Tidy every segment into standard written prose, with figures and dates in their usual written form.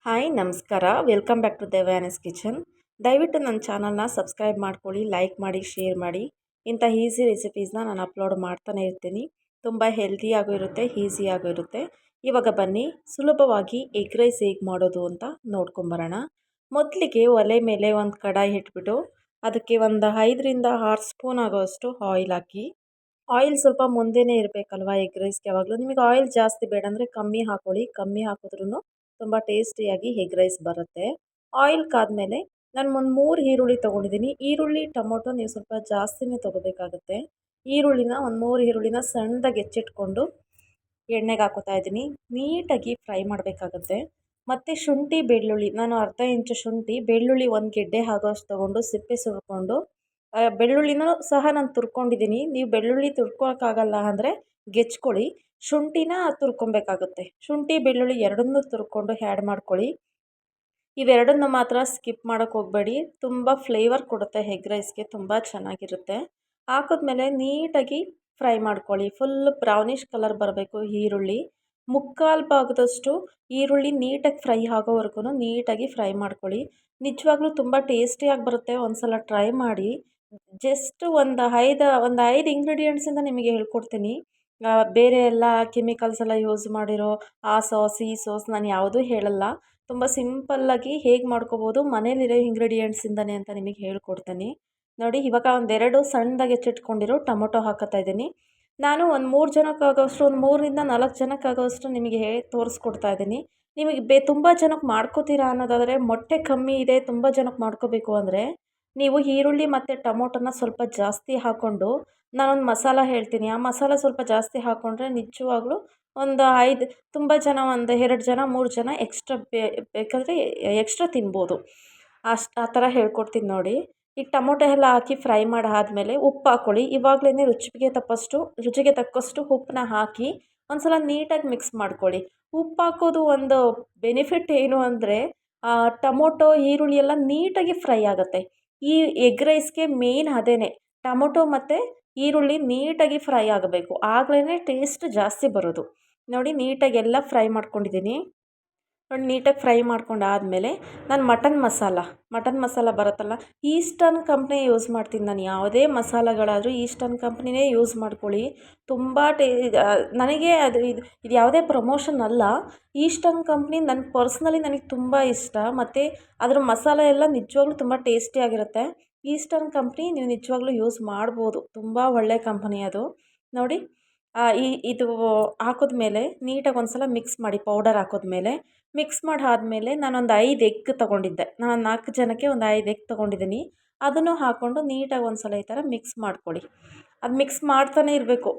Hi ನಮಸ್ಕಾರ, welcome back to ದೇವಯಾನೀಸ್ kitchen. ದಯವಿಟ್ಟು ನನ್ನ ಚಾನಲ್ನ ಸಬ್ಸ್ಕ್ರೈಬ್ ಮಾಡ್ಕೊಳ್ಳಿ, ಲೈಕ್ ಮಾಡಿ, ಶೇರ್ ಮಾಡಿ. ಇಂಥ ಈಸಿ ರೆಸಿಪೀಸ್ನ ನಾನು ಅಪ್ಲೋಡ್ ಮಾಡ್ತಾನೆ ಇರ್ತೀನಿ. ತುಂಬ ಹೆಲ್ದಿಯಾಗೂ ಇರುತ್ತೆ, ಈಸಿಯಾಗೂ ಇರುತ್ತೆ. ಇವಾಗ ಬನ್ನಿ ಸುಲಭವಾಗಿ ಎಗ್ ರೈಸ್ ಹೇಗೆ ಮಾಡೋದು ಅಂತ ನೋಡ್ಕೊಂಬರೋಣ. ಮೊದಲಿಗೆ ಒಲೆ ಮೇಲೆ ಒಂದು ಕಡಾಯಿ ಇಟ್ಬಿಟ್ಟು ಅದಕ್ಕೆ ಒಂದು 5ರಿಂದ 6 ಸ್ಪೂನ್ ಆಗೋಷ್ಟು ಆಯಿಲ್ ಹಾಕಿ. ಆಯಿಲ್ ಸ್ವಲ್ಪ ಮುಂದೆನೇ ಇರಬೇಕಲ್ವ ಎಗ್ ರೈಸ್ಗೆ. ಯಾವಾಗಲೂ ನಿಮಗೆ ಆಯಿಲ್ ಜಾಸ್ತಿ ಬೇಡ ಅಂದರೆ ಕಮ್ಮಿ ಹಾಕ್ಕೊಳ್ಳಿ. ಕಮ್ಮಿ ಹಾಕಿದ್ರೂ ತುಂಬ ಟೇಸ್ಟಿಯಾಗಿ ಎಗ್ ರೈಸ್ ಬರುತ್ತೆ. ಆಯಿಲ್ ಕಾದ್ಮೇಲೆ ನಾನು ಒಂದು 3 ಈರುಳ್ಳಿ ತೊಗೊಂಡಿದ್ದೀನಿ. ಈರುಳ್ಳಿ ಟೊಮೊಟೊ ನೀವು ಸ್ವಲ್ಪ ಜಾಸ್ತಿನೇ ತೊಗೋಬೇಕಾಗುತ್ತೆ. ಒಂದು 3 ಈರುಳ್ಳಿನ ಸಣ್ಣದಾಗಿ ಹೆಚ್ಚಿಟ್ಕೊಂಡು ಎಣ್ಣೆಗೆ ಹಾಕೋತಾ ಇದ್ದೀನಿ. ನೀಟಾಗಿ ಫ್ರೈ ಮಾಡಬೇಕಾಗುತ್ತೆ. ಮತ್ತು ಶುಂಠಿ ಬೆಳ್ಳುಳ್ಳಿ, ನಾನು ಅರ್ಧ ಇಂಚು ಶುಂಠಿ, ಬೆಳ್ಳುಳ್ಳಿ 1 ಗೆಡ್ಡೆ ಆಗೋಷ್ಟು ತೊಗೊಂಡು ಸಿಪ್ಪೆ ಸುಲ್ಕೊಂಡು, ಬೆಳ್ಳುಳ್ಳಿನೂ ಸಹ ನಾನು ತುರ್ಕೊಂಡಿದ್ದೀನಿ. ನೀವು ಬೆಳ್ಳುಳ್ಳಿ ತುರ್ಕೊಳಕ್ಕಾಗಲ್ಲ ಅಂದರೆ ಗೆಚ್ಕೊಳ್ಳಿ. ಶುಂಠಿನ ತುರ್ಕೊಬೇಕಾಗುತ್ತೆ. ಶುಂಠಿ ಬೆಳ್ಳುಳ್ಳಿ ಎರಡನ್ನೂ ತುರ್ಕೊಂಡು ಆ್ಯಡ್ ಮಾಡ್ಕೊಳ್ಳಿ. ಇವೆರಡನ್ನು ಮಾತ್ರ ಸ್ಕಿಪ್ ಮಾಡೋಕ್ಕೆ ಹೋಗಬೇಡಿ. ತುಂಬ ಫ್ಲೇವರ್ ಕೊಡುತ್ತೆ ಎಗ್ ರೈಸ್ಗೆ, ತುಂಬ ಚೆನ್ನಾಗಿರುತ್ತೆ. ಹಾಕಿದ್ಮೇಲೆ ನೀಟಾಗಿ ಫ್ರೈ ಮಾಡ್ಕೊಳ್ಳಿ. ಫುಲ್ ಬ್ರೌನಿಷ್ ಕಲರ್ ಬರಬೇಕು ಈರುಳ್ಳಿ. ಮುಕ್ಕಾಲು ಭಾಗದಷ್ಟು ಈರುಳ್ಳಿ ನೀಟಾಗಿ ಫ್ರೈ ಆಗೋವರೆಗೂ ನೀಟಾಗಿ ಫ್ರೈ ಮಾಡ್ಕೊಳ್ಳಿ. ನಿಜವಾಗ್ಲೂ ತುಂಬ ಟೇಸ್ಟಿಯಾಗಿ ಬರುತ್ತೆ. ಒಂದು ಸಲ ಟ್ರೈ ಮಾಡಿ. ಜಸ್ಟ್ ಒಂದು 5 ಇಂಗ್ರೀಡಿಯೆಂಟ್ಸಿಂದ ನಿಮಗೆ ಹೇಳ್ಕೊಡ್ತೀನಿ. ಬೇರೆ ಎಲ್ಲ ಕೆಮಿಕಲ್ಸ್ ಎಲ್ಲ ಯೂಸ್ ಮಾಡಿರೋ ಆ ಸಾಸ್ ಈ ಸಾಸ್ ನಾನು ಯಾವುದೂ ಹೇಳಲ್ಲ. ತುಂಬ ಸಿಂಪಲ್ಲಾಗಿ ಹೇಗೆ ಮಾಡ್ಕೋಬೋದು ಮನೇಲಿರೋ ಇಂಗ್ರೀಡಿಯೆಂಟ್ಸಿಂದನೇ ಅಂತ ನಿಮಗೆ ಹೇಳ್ಕೊಡ್ತೀನಿ. ನೋಡಿ, ಇವಾಗ ಒಂದೆರಡು ಸಣ್ಣದಾಗಿ ಹೆಚ್ಚಿಟ್ಕೊಂಡಿರೋ ಟೊಮೊಟೊ ಹಾಕೋತಾ ಇದ್ದೀನಿ. ನಾನು ಒಂದು 3 ಜನಕ್ಕಾಗೋಷ್ಟು, ಒಂದು 3ರಿಂದ 4 ಜನಕ್ಕಾಗೋಷ್ಟು ನಿಮಗೆ ತೋರಿಸ್ಕೊಡ್ತಾ ಇದ್ದೀನಿ. ನಿಮಗೆ ತುಂಬ ಜನಕ್ಕೆ ಮಾಡ್ಕೋತೀರಾ ಅನ್ನೋದಾದರೆ, ಮೊಟ್ಟೆ ಕಮ್ಮಿ ಇದೆ, ತುಂಬ ಜನಕ್ಕೆ ಮಾಡ್ಕೋಬೇಕು ಅಂದರೆ ನೀವು ಈರುಳ್ಳಿ ಮತ್ತು ಟೊಮೊಟೊನ ಸ್ವಲ್ಪ ಜಾಸ್ತಿ ಹಾಕ್ಕೊಂಡು, ನಾನೊಂದು ಮಸಾಲ ಹೇಳ್ತೀನಿ. ಆ ಮಸಾಲ ಸ್ವಲ್ಪ ಜಾಸ್ತಿ ಹಾಕ್ಕೊಂಡ್ರೆ ನಿಜವಾಗ್ಲೂ ಒಂದು 5 ತುಂಬ ಜನ, ಒಂದು 2 ಜನ 3 ಜನ ಎಕ್ಸ್ಟ್ರಾ ಬೇಕಾದರೆ ಎಕ್ಸ್ಟ್ರಾ ತಿನ್ಬೋದು. ಆ ಥರ ಹೇಳ್ಕೊಡ್ತೀನಿ ನೋಡಿ. ಈಗ ಟೊಮೊಟೊ ಎಲ್ಲ ಹಾಕಿ ಫ್ರೈ ಮಾಡಿ ಆದಮೇಲೆ ಉಪ್ಪು ಹಾಕ್ಕೊಳ್ಳಿ. ಇವಾಗಲೇ ರುಚಿಗೆ ತಕ್ಕಷ್ಟು ಉಪ್ಪನ್ನ ಹಾಕಿ ಒಂದು ಸಲ ನೀಟಾಗಿ ಮಿಕ್ಸ್ ಮಾಡ್ಕೊಳ್ಳಿ. ಉಪ್ಪು ಹಾಕೋದು ಒಂದು ಬೆನಿಫಿಟ್ ಏನು ಅಂದರೆ ಟೊಮೊಟೊ ಈರುಳ್ಳಿ ಎಲ್ಲ ನೀಟಾಗಿ ಫ್ರೈ ಆಗುತ್ತೆ. ಈ ಎಗ್ ರೈಸ್ಗೆ ಮೇನ್ ಅದೇನೆ, ಟೊಮೊಟೊ ಮತ್ತು ಈರುಳ್ಳಿ ನೀಟಾಗಿ ಫ್ರೈ ಆಗಬೇಕು. ಆಗಲೇ ಟೇಸ್ಟ್ ಜಾಸ್ತಿ ಬರೋದು. ನೋಡಿ, ನೀಟಾಗಿ ಎಲ್ಲ ಫ್ರೈ ಮಾಡ್ಕೊಂಡಿದ್ದೀನಿ. ನೋಡಿ, ನೀಟಾಗಿ ಫ್ರೈ ಮಾಡ್ಕೊಂಡಾದಮೇಲೆ ನಾನು ಮಟನ್ ಮಸಾಲ ಬರುತ್ತಲ್ಲ, ಈಸ್ಟರ್ನ್ ಕಂಪ್ನಿ ಯೂಸ್ ಮಾಡ್ತೀನಿ ನಾನು. ಯಾವುದೇ ಮಸಾಲಗಳಾದರೂ ಈಸ್ಟರ್ನ್ ಕಂಪ್ನಿನೇ ಯೂಸ್ ಮಾಡ್ಕೊಳ್ಳಿ. ತುಂಬ ನನಗೆ ಇದು ಯಾವುದೇ ಪ್ರಮೋಷನ್ ಅಲ್ಲ. ಈಸ್ಟರ್ನ್ ಕಂಪ್ನಿ ನನಗೆ ತುಂಬ ಇಷ್ಟ. ಮತ್ತು ಅದರ ಮಸಾಲೆ ಎಲ್ಲ ನಿಜವಾಗ್ಲೂ ತುಂಬ ಟೇಸ್ಟಿಯಾಗಿರುತ್ತೆ. ಈಸ್ಟರ್ನ್ ಕಂಪ್ನಿ ನೀವು ನಿಜವಾಗ್ಲೂ ಯೂಸ್ ಮಾಡ್ಬೋದು. ತುಂಬ ಒಳ್ಳೆ ಕಂಪನಿ ಅದು. ನೋಡಿ, ಇದು ಹಾಕಿದ್ಮೇಲೆ ನೀಟಾಗಿ ಒಂದು ಸಲ ಮಿಕ್ಸ್ ಮಾಡಿ. ಪೌಡರ್ ಹಾಕಿದ್ಮೇಲೆ ಮಿಕ್ಸ್ ಆದಮೇಲೆ ನಾನೊಂದು 5 ಎಗ್ ತೊಗೊಂಡಿದ್ದೆ. ನಾನು 4 ಜನಕ್ಕೆ ಒಂದು 5 ಎಗ್ ತೊಗೊಂಡಿದ್ದೀನಿ. ಅದನ್ನು ಹಾಕ್ಕೊಂಡು ನೀಟಾಗಿ ಒಂದು ಸಲ ಈ ಥರ ಮಿಕ್ಸ್ ಮಾಡ್ಕೊಳ್ಳಿ. ಅದು ಮಿಕ್ಸ್ ಮಾಡ್ತಾನೆ ಇರಬೇಕು.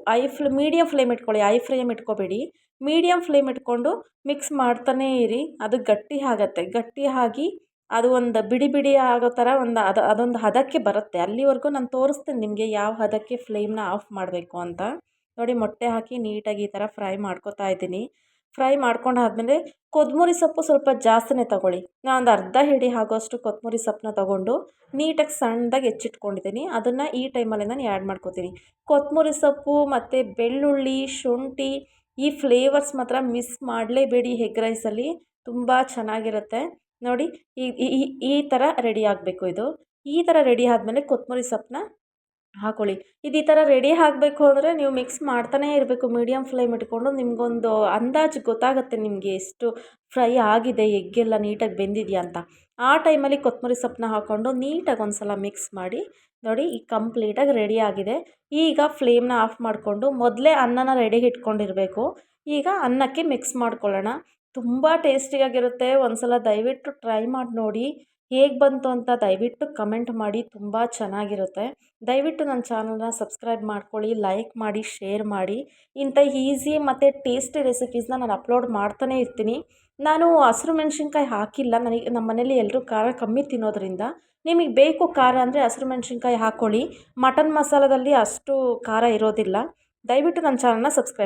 ಮೀಡಿಯಮ್ ಫ್ಲೇಮ್ ಇಟ್ಕೊಳ್ಳಿ, ಹೈ ಫ್ಲೇಮ್ ಇಟ್ಕೋಬೇಡಿ. ಮೀಡಿಯಮ್ ಫ್ಲೇಮ್ ಇಟ್ಕೊಂಡು ಮಿಕ್ಸ್ ಮಾಡ್ತಾನೇ ಇರಿ. ಅದು ಗಟ್ಟಿ ಆಗುತ್ತೆ. ಗಟ್ಟಿ ಆಗಿ ಅದು ಒಂದು ಬಿಡಿ ಬಿಡಿ ಆಗೋ ಥರ ಅದೊಂದು ಹದಕ್ಕೆ ಬರುತ್ತೆ. ಅಲ್ಲಿವರೆಗೂ ನಾನು ತೋರಿಸ್ತೀನಿ ನಿಮಗೆ ಯಾವ ಹದಕ್ಕೆ ಫ್ಲೇಮ್ನ ಆಫ್ ಮಾಡಬೇಕು ಅಂತ. ನೋಡಿ, ಮೊಟ್ಟೆ ಹಾಕಿ ನೀಟಾಗಿ ಈ ಥರ ಫ್ರೈ ಮಾಡ್ಕೊತಾ ಇದ್ದೀನಿ. ಫ್ರೈ ಮಾಡ್ಕೊಂಡಾದ್ಮೇಲೆ ಕೊತ್ತಂಬರಿ ಸೊಪ್ಪು ಸ್ವಲ್ಪ ಜಾಸ್ತಿನೇ ತೊಗೊಳ್ಳಿ. ನಾನು ಒಂದು ಅರ್ಧ ಹಿಡಿ ಆಗೋಷ್ಟು ಕೊತ್ತಂಬರಿ ಸೊಪ್ಪನ್ನ ತೊಗೊಂಡು ನೀಟಾಗಿ ಸಣ್ಣದಾಗಿ ಹೆಚ್ಚಿಟ್ಕೊಂಡಿದ್ದೀನಿ. ಅದನ್ನು ಈ ಟೈಮಲ್ಲಿ ನಾನು ಆ್ಯಡ್ ಮಾಡ್ಕೊತೀನಿ. ಕೊತ್ತಂಬರಿ ಸೊಪ್ಪು ಮತ್ತು ಬೆಳ್ಳುಳ್ಳಿ, ಶುಂಠಿ, ಈ ಫ್ಲೇವರ್ಸ್ ಮಾತ್ರ ಮಿಸ್ ಮಾಡಲೇಬೇಡಿ. ಎಗ್ ರೈಸಲ್ಲಿ ತುಂಬ ಚೆನ್ನಾಗಿರುತ್ತೆ. ನೋಡಿ, ಈ ಥರ ರೆಡಿ ಆಗಬೇಕು. ಈ ಥರ ರೆಡಿ ಆದಮೇಲೆ ಕೊತ್ತಂಬರಿ ಸೊಪ್ಪನ್ನ ಹಾಕ್ಕೊಳ್ಳಿ. ಈ ಥರ ರೆಡಿ ಆಗಬೇಕು ಅಂದರೆ ನೀವು ಮಿಕ್ಸ್ ಮಾಡ್ತಾನೇ ಇರಬೇಕು. ಮೀಡಿಯಮ್ ಫ್ಲೇಮ್ ಇಟ್ಕೊಂಡು ನಿಮಗೊಂದು ಅಂದಾಜು ಗೊತ್ತಾಗುತ್ತೆ ನಿಮಗೆ ಎಷ್ಟು ಫ್ರೈ ಆಗಿದೆ, ಎಗ್ಗೆಲ್ಲ ನೀಟಾಗಿ ಬೆಂದಿದೆಯಾ ಅಂತ. ಆ ಟೈಮಲ್ಲಿ ಕೊತ್ತಂಬರಿ ಸೊಪ್ಪನ್ನ ಹಾಕ್ಕೊಂಡು ನೀಟಾಗಿ ಒಂದು ಸಲ ಮಿಕ್ಸ್ ಮಾಡಿ. ನೋಡಿ, ಈಗ ಕಂಪ್ಲೀಟಾಗಿ ರೆಡಿ ಆಗಿದೆ. ಈಗ ಫ್ಲೇಮ್ನ ಆಫ್ ಮಾಡಿಕೊಂಡು ಮೊದಲೇ ಅನ್ನನ ರೆಡಿಗೆ ಇಟ್ಕೊಂಡಿರಬೇಕು. ಈಗ ಅನ್ನಕ್ಕೆ ಮಿಕ್ಸ್ ಮಾಡ್ಕೊಳ್ಳೋಣ. ತುಂಬ ಟೇಸ್ಟಿಯಾಗಿರುತ್ತೆ. ಒಂದು ಸಲ ದಯವಿಟ್ಟು ಟ್ರೈ ಮಾಡಿ ನೋಡಿ. ಹೇಗೆ ಬಂತು ಅಂತ ದಯವಿಟ್ಟು ಕಮೆಂಟ್ ಮಾಡಿ. ತುಂಬ ಚೆನ್ನಾಗಿರುತ್ತೆ. ದಯವಿಟ್ಟು ನನ್ನ ಚಾನಲ್ನ ಸಬ್ಸ್ಕ್ರೈಬ್ ಮಾಡ್ಕೊಳ್ಳಿ, ಲೈಕ್ ಮಾಡಿ, ಶೇರ್ ಮಾಡಿ. ಇಂಥ ಈಸಿ ಮತ್ತು ಟೇಸ್ಟಿ ರೆಸಿಪೀಸ್ನ ನಾನು ಅಪ್ಲೋಡ್ ಮಾಡ್ತಾನೇ ಇರ್ತೀನಿ. ನಾನು ಹಸಿರು ಮೆಣಸಿನ್ಕಾಯಿ ಹಾಕಿಲ್ಲ. ನಮ್ಮ ಮನೇಲಿ ಎಲ್ಲರೂ ಖಾರ ಕಮ್ಮಿ ತಿನ್ನೋದ್ರಿಂದ. ನಿಮಗೆ ಬೇಕು ಖಾರ ಅಂದರೆ ಹಸಿರು ಮೆಣಸಿನ್ಕಾಯಿ ಹಾಕ್ಕೊಳ್ಳಿ. ಮಟನ್ ಮಸಾಲದಲ್ಲಿ ಅಷ್ಟು ಖಾರ ಇರೋದಿಲ್ಲ. ದಯವಿಟ್ಟು ನನ್ನ ಚಾನಲ್ನ ಸಬ್ಸ್ಕ್ರೈಬ್